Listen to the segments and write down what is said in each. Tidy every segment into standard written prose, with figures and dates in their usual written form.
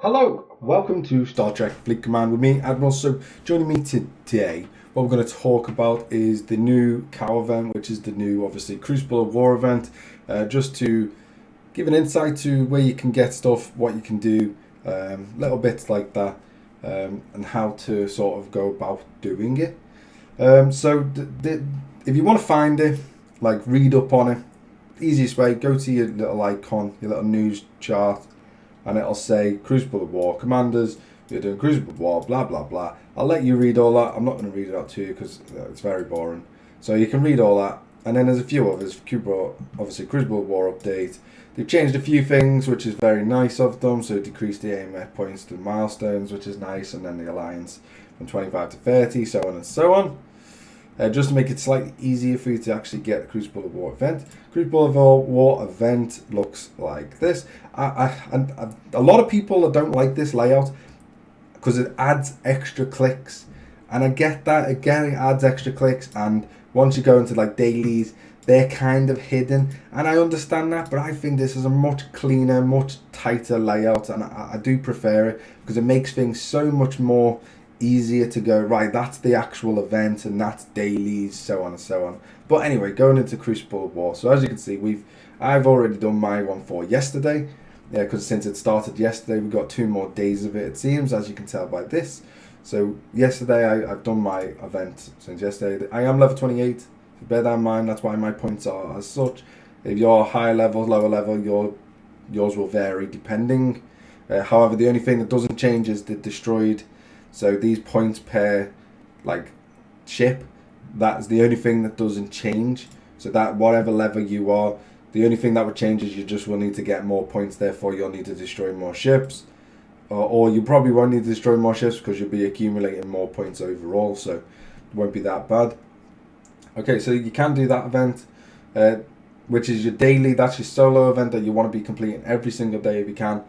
Hello, welcome to Star Trek Fleet Command with me, Admiral. So, joining me today, what we're going to talk about is the new CoW event, which is the new, obviously, Crucible of War event, just to give an insight to where you can get stuff, what you can do, little bits like that, and how to sort of go about doing it. If you want to find it, like read up on it, easiest way, go to your little icon, your little news chart, and it'll say Crucible of War commanders. You're doing Crucible of War, blah blah blah. I'll let you read all that. I'm not going to read it out to you because it's very boring. So you can read all that, and then there's a few others. Obviously, Crucible of War update. They've changed a few things, which is very nice of them. So decreased the AMF points to milestones, which is nice, and then the alliance from 25 to 30, so on and so on. Just to make it slightly easier for you to actually get the Crucible of War event. Crucible of War event looks like this. And a lot of people that don't like this layout because it adds extra clicks. And I get that. Again, it adds extra clicks. And once you go into like dailies, they're kind of hidden. And I understand that. But I think this is a much cleaner, much tighter layout. And I do prefer it because it makes things so much more easier to go, right, that's the actual event and that's dailies, so on and so on. But anyway, going into Crucible of War. So as you can see, I've already done my one for yesterday. Yeah, because since it started yesterday, we've got 2 more days of it, it seems, as you can tell by this. So yesterday, I've done my event since yesterday. I am level 28. So bear that in mind, that's why my points are as such. If you're higher level, lower level, yours will vary depending. However, the only thing that doesn't change is the destroyed. So these points per like ship, that's the only thing that doesn't change. So that whatever level you are, the only thing that would change is you just will need to get more points, therefore you'll need to destroy more ships. Or you probably won't need to destroy more ships because you'll be accumulating more points overall, so it won't be that bad. Okay, so you can do that event, which is your daily, that's your solo event that you want to be completing every single day if you can.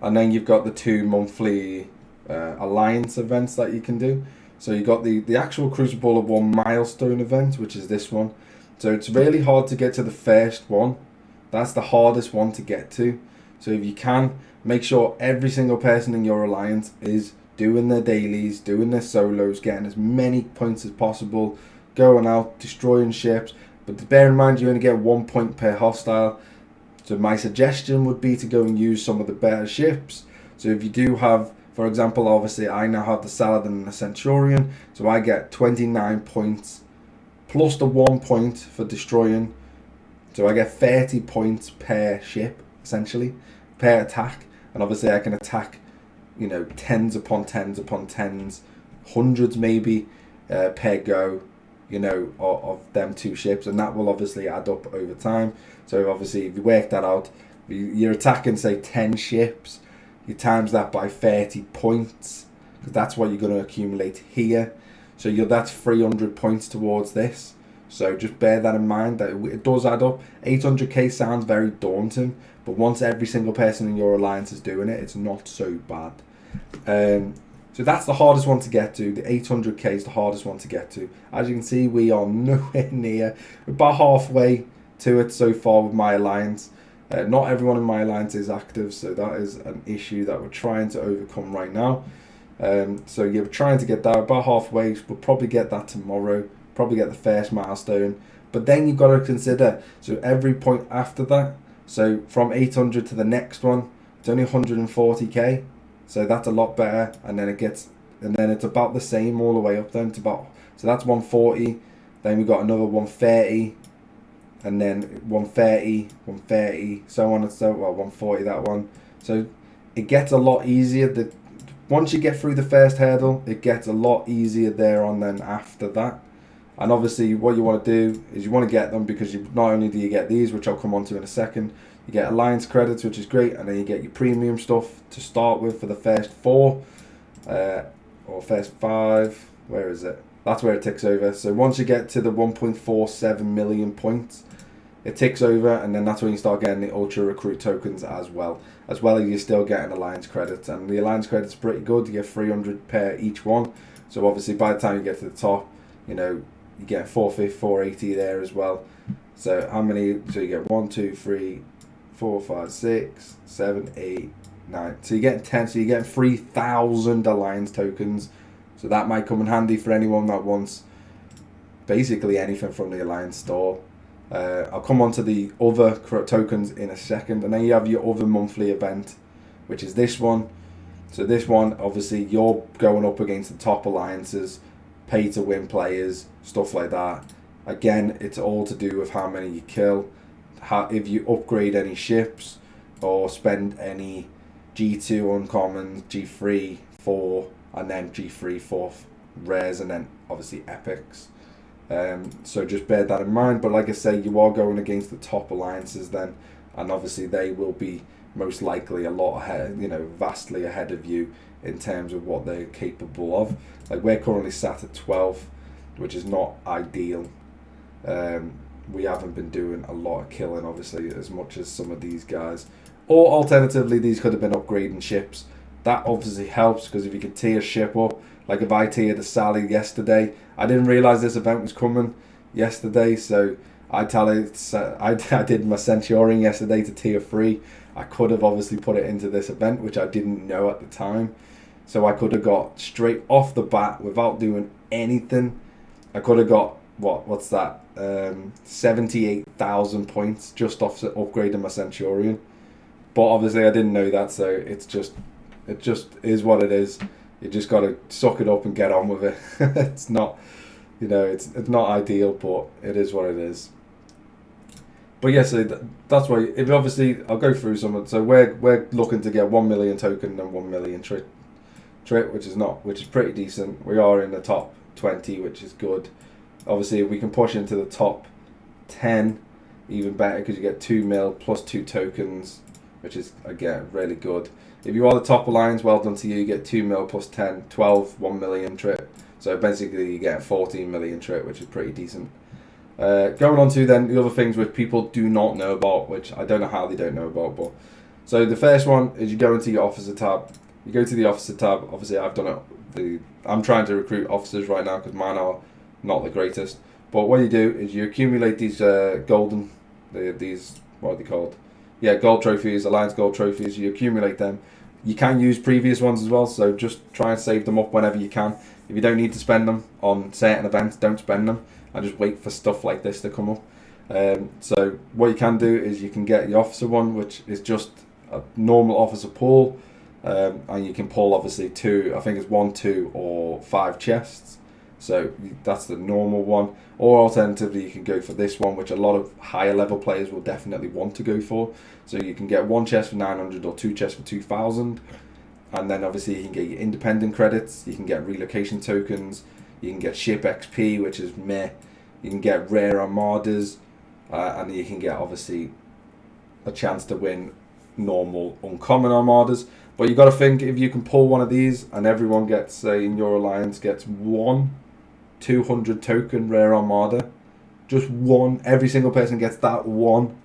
And then you've got the 2 monthly alliance events that you can do. So you got the actual Crucible of War Milestone event, which is this one. So it's really hard to get to the first one. That's the hardest one to get to. So if you can, make sure every single person in your alliance is doing their dailies, doing their solos, getting as many points as possible, going out, destroying ships. But bear in mind, you only get 1 point per hostile. So my suggestion would be to go and use some of the better ships. So if you do have, for example, obviously I now have the Saladin and the Centurion, so I get 29 points plus the 1 point for destroying. So I get 30 points per ship, essentially, per attack. And obviously I can attack, tens upon tens upon tens, hundreds maybe per go, of them 2 ships. And that will obviously add up over time. So obviously if you work that out, you're attacking, say, 10 ships. You times that by 30 points, because that's what you're going to accumulate here. So that's 300 points towards this. So just bear that in mind, that it does add up. 800k sounds very daunting, but once every single person in your alliance is doing it, it's not so bad. So that's the hardest one to get to. The 800k is the hardest one to get to. As you can see, we are nowhere near. We're about halfway to it so far with my alliance. Not everyone in my alliance is active, so that is an issue that we're trying to overcome right now. So you're trying to get that about halfway. We'll probably get that tomorrow. Probably get the first milestone. But then you've got to consider, so every point after that, so from 800 to the next one, it's only 140k. So that's a lot better. And then it's about the same all the way up then. So that's 140. Then we've got another 130. And then 130, so on and so on. Well, 140 that one. So it gets a lot easier. Once you get through the first hurdle, it gets a lot easier there on then after that. And obviously what you want to do is you want to get them because not only do you get these, which I'll come on to in a second, you get alliance credits, which is great, and then you get your premium stuff to start with for the first 4 or first 5. Where is it? That's where it ticks over. So once you get to the 1.47 million points, it ticks over, and then that's when you start getting the ultra recruit tokens as well as you're still getting alliance credits. And the alliance credits are pretty good. You get 300 per each one. So obviously by the time you get to the top, you get 450, 480 there as well. So how many? So you get 1, 2, 3, 4, 5, 6, 7, 8, 9. So you're getting 10. So you're getting 3,000 alliance tokens. So that might come in handy for anyone that wants basically anything from the alliance store. I'll come on to the other tokens in a second, and then you have your other monthly event, which is this one. So this one, obviously, you're going up against the top alliances, pay to win players, stuff like that. Again, it's all to do with how many you kill, if you upgrade any ships, or spend any G2 uncommons, G3, 4, and then G3, 4 rares, and then obviously epics. So just bear that in mind. But like I say, you are going against the top alliances then, and obviously they will be most likely a lot ahead, vastly ahead of you in terms of what they're capable of. Like we're currently sat at 12th, which is not ideal. We haven't been doing a lot of killing, obviously, as much as some of these guys. Or alternatively, these could have been upgrading ships. That obviously helps, because if you can tier ship up, like if I tiered a Sally yesterday, I didn't realise this event was coming yesterday, so I did my Centurion yesterday to tier 3. I could have obviously put it into this event, which I didn't know at the time. So I could have got straight off the bat, without doing anything, I could have got, what's that, 78,000 points just off upgrading my Centurion. But obviously I didn't know that, so it just is what it is. You just got to suck it up and get on with it. It's not, it's not ideal, but it is what it is. But yeah, so that's why. If obviously, I'll go through some. So we're looking to get 1 million token and 1 million trit, which is pretty decent. We are in the top 20, which is good. Obviously, if we can push into the top 10, even better, because you get 2 mil plus 2 tokens, which is again really good. If you are the top alliance, well done to you. You get 2 mil plus 10, 12, 1 million trit. So basically, you get 14 million trit, which is pretty decent. Going on to then the other things which people do not know about, which I don't know how they don't know about. But so the first one is you go into your officer tab. You go to the officer tab. Obviously, I've done it. I'm trying to recruit officers right now because mine are not the greatest. But what you do is you accumulate these these what are they called? Yeah, gold trophies, alliance gold trophies. You accumulate them. You can use previous ones as well, so just try and save them up whenever you can. If you don't need to spend them on certain events, don't spend them, and just wait for stuff like this to come up. So what you can do is you can get the officer one, which is just a normal officer pool, and you can pull obviously 2, I think it's 1, 2 or 5 chests. So that's the normal one. Or alternatively, you can go for this one, which a lot of higher level players will definitely want to go for. So you can get 1 chest for 900 or 2 chests for 2,000. And then obviously you can get your independent credits, you can get relocation tokens, you can get ship XP, which is meh. You can get rare armadas, and you can get obviously a chance to win normal uncommon armadas. But you got to think, if you can pull one of these and everyone gets, say in your alliance, gets 1 200 token rare armada, just one, every single person gets that one.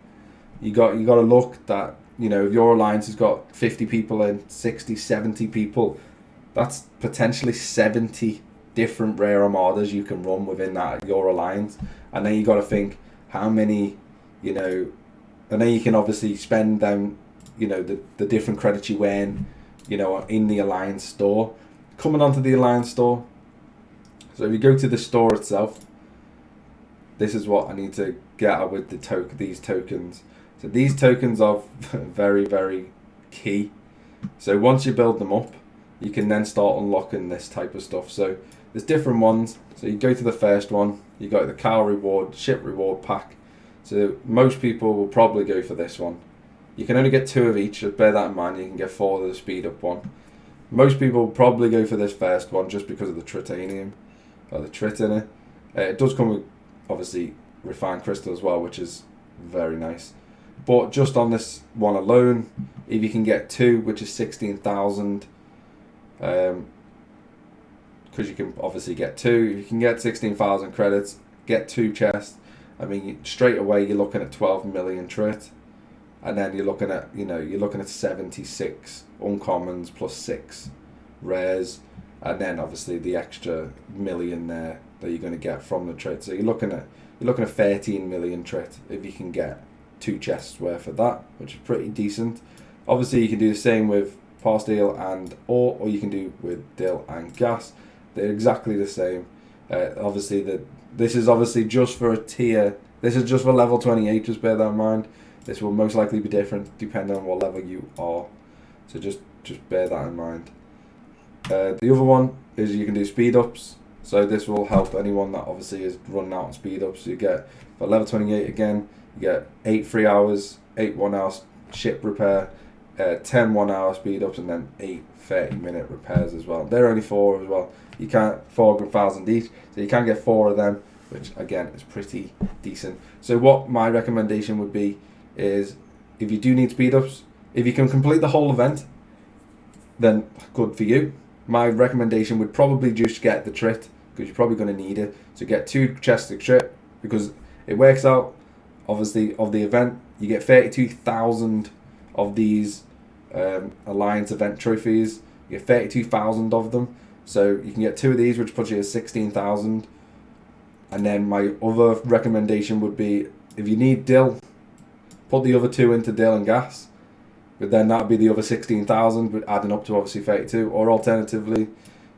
You got to look that, if your alliance has got 50 people in, 60, 70 people, that's potentially 70 different rare armadas you can run within your alliance. And then you got to think how many, and then you can obviously spend them, the different credits you earn, in the alliance store. Coming onto the alliance store, so if you go to the store itself, this is what I need to get at with these tokens. So these tokens are very, very key. So once you build them up, you can then start unlocking this type of stuff. So there's different ones. So you go to the first one, you got the CoW reward, ship reward pack. So most people will probably go for this one. You can only get 2 of each, just bear that in mind. You can get 4 of the speed up one. Most people will probably go for this first one just because of the tritanium, or the trit in it. It does come with obviously refined crystal as well, which is very nice. But just on this one alone, if you can get 2, which is 16,000, because you can obviously get 2, you can get 16,000 credits, get 2 chests. I mean, straight away you're looking at 12 million trit, and then you're looking at 76 uncommons plus 6 rares, and then obviously the extra million there that you're going to get from the trit. So you're looking at 13 million trit if you can get 2 chests worth of that, which is pretty decent. Obviously you can do the same with power steel and ore, or you can do with dill and gas. They're exactly the same. Obviously, this is obviously just for a tier. This is just for level 28. Just bear that in mind. This will most likely be different depending on what level you are. So just bear that in mind. The other one is you can do speed ups. So this will help anyone that obviously is running out on speed ups. So you get for level 28 again, you get 8 3 hours, 8 1 hour ship repair, 10 1 hour speed ups, and then 8 30-minute repairs as well. They're only 4 as well. You can't 4,000 each, so you can get 4 of them, which again is pretty decent. So what my recommendation would be is, if you do need speed ups, if you can complete the whole event, then good for you. My recommendation would probably just get the trit, because you're probably going to need it. So get 2 chests of trit, because it works out, obviously, of the event. You get 32,000 of these Alliance event trophies. You get 32,000 of them. So you can get 2 of these, which puts you at 16,000. And then my other recommendation would be, if you need dill, put the other 2 into dill and gas. But then that would be the other 16,000, but adding up to obviously 32. Or alternatively,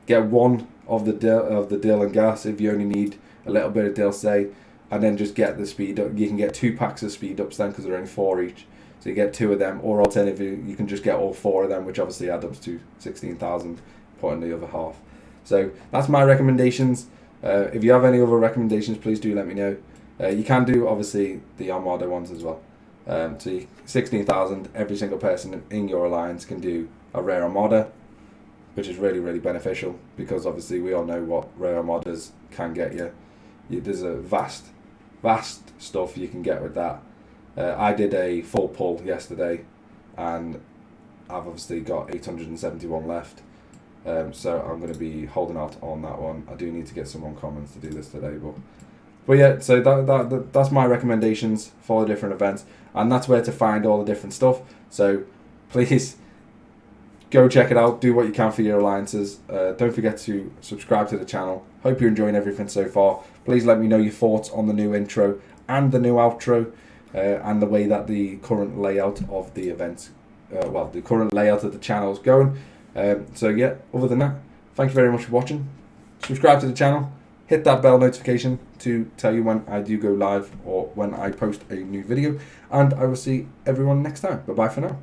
get 1 of the dill and gas if you only need a little bit of dill, say, and then just get the speed up. You can get 2 packs of speed ups then, because they're only 4 each. So you get 2 of them, or alternatively, you can just get all 4 of them, which obviously add up to 16,000, put in the other half. So that's my recommendations. If you have any other recommendations, please do let me know. You can do obviously the Armada ones as well. So 16,000, every single person in your alliance can do a rare Armada, which is really, really beneficial, because obviously we all know what rare Armadas can get you. There's a vast stuff you can get with that. I did a full pull yesterday, and I've obviously got 871 left. So I'm going to be holding out on that one. I do need to get some uncommons to do this today, but yeah. So that's my recommendations for the different events, and that's where to find all the different stuff. So please go check it out. Do what you can for your alliances. Don't forget to subscribe to the channel. Hope you're enjoying everything so far. Please let me know your thoughts on the new intro and the new outro, and the way that the current layout of the events, the current layout of the channel is going. So yeah, other than that, thank you very much for watching. Subscribe to the channel, hit that bell notification to tell you when I do go live or when I post a new video, and I will see everyone next time. Bye bye for now.